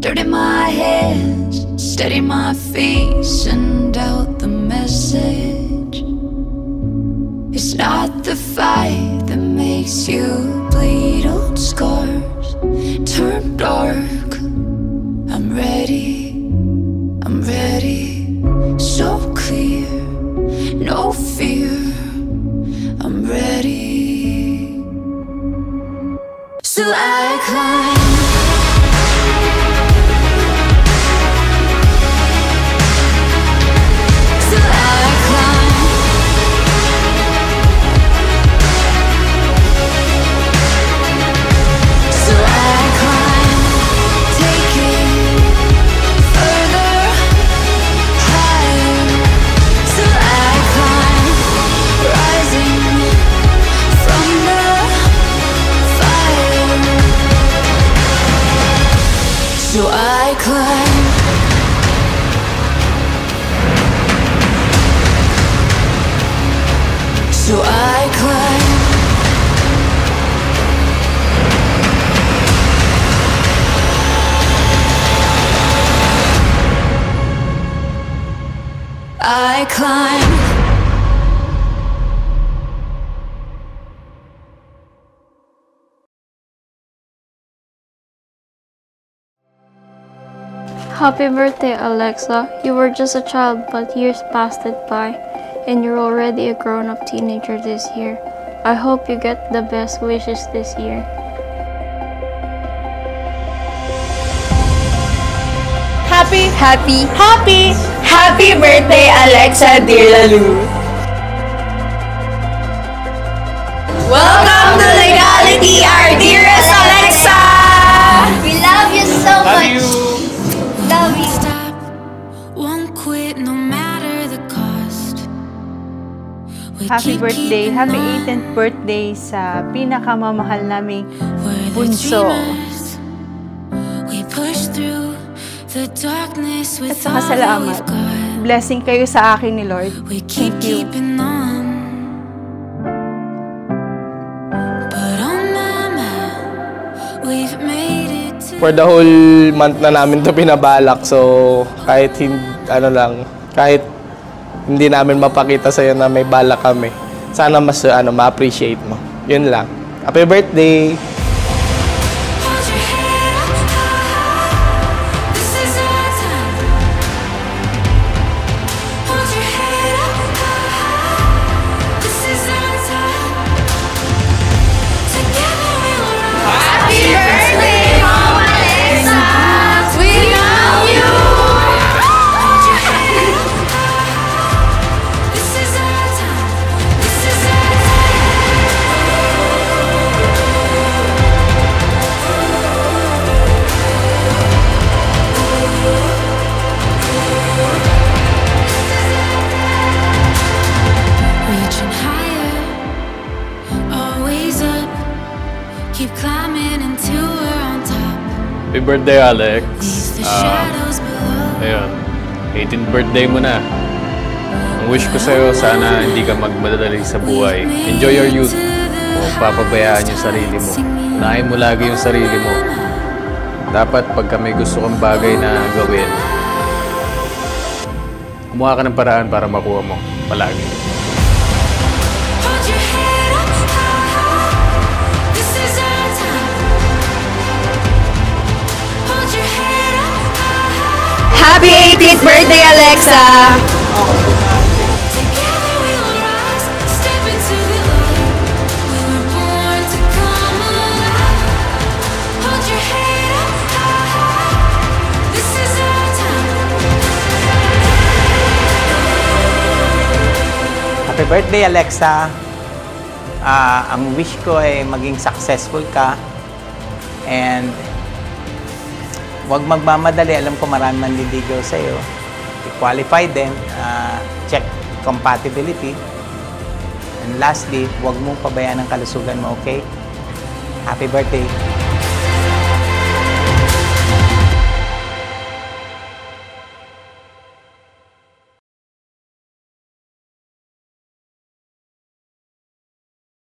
Dirt in my hands, steady my feet, send out the message. It's not the fight that makes you bleed. Old scars turn dark. I'm ready, so clear, no fear. I'm ready. So I climb. So I climb. So I climb. I climb. Happy birthday, Alexa. You were just a child, but years passed it by, and you're already a grown-up teenager this year. I hope you get the best wishes this year. Happy birthday, Alexa, dear Lalu. Welcome to Legality, our dearest Alexa. We love you so much. Love you. Stop, won't quit no matter the cost. Happy birthday, happy 18th birthday sa pinakamamahal naming bunso. We push through the darkness with At saka salamat. Blessing kayo sa akin ni Lord. Thank you. For the whole month na namin to pinabalak, so kahit kahit hindi namin mapakita sa'yo na may balak kami, sana mas ma-appreciate mo. Yun lang. Happy birthday! Keep climbing until we're on top. Happy birthday, Alex. Ayun, 18th birthday mo na. Ang wish ko sa'yo, sana hindi ka magmadali sa buhay. Enjoy your youth. Huwag papabayaan yung sarili mo. Unahin mo lagi yung sarili mo. Dapat pagka may gusto kang bagay na gawin, kumuha ka ng paraan para makuha mo palagi. Happy 18th birthday, Alexa. Happy birthday, Alexa. Ang wish ko ay maging successful ka and huwag magmamadali. Alam ko marami manliligaw sa'yo. I-qualify them, check compatibility. And lastly, huwag mong pabayaan ang kalusugan mo, okay? Happy birthday!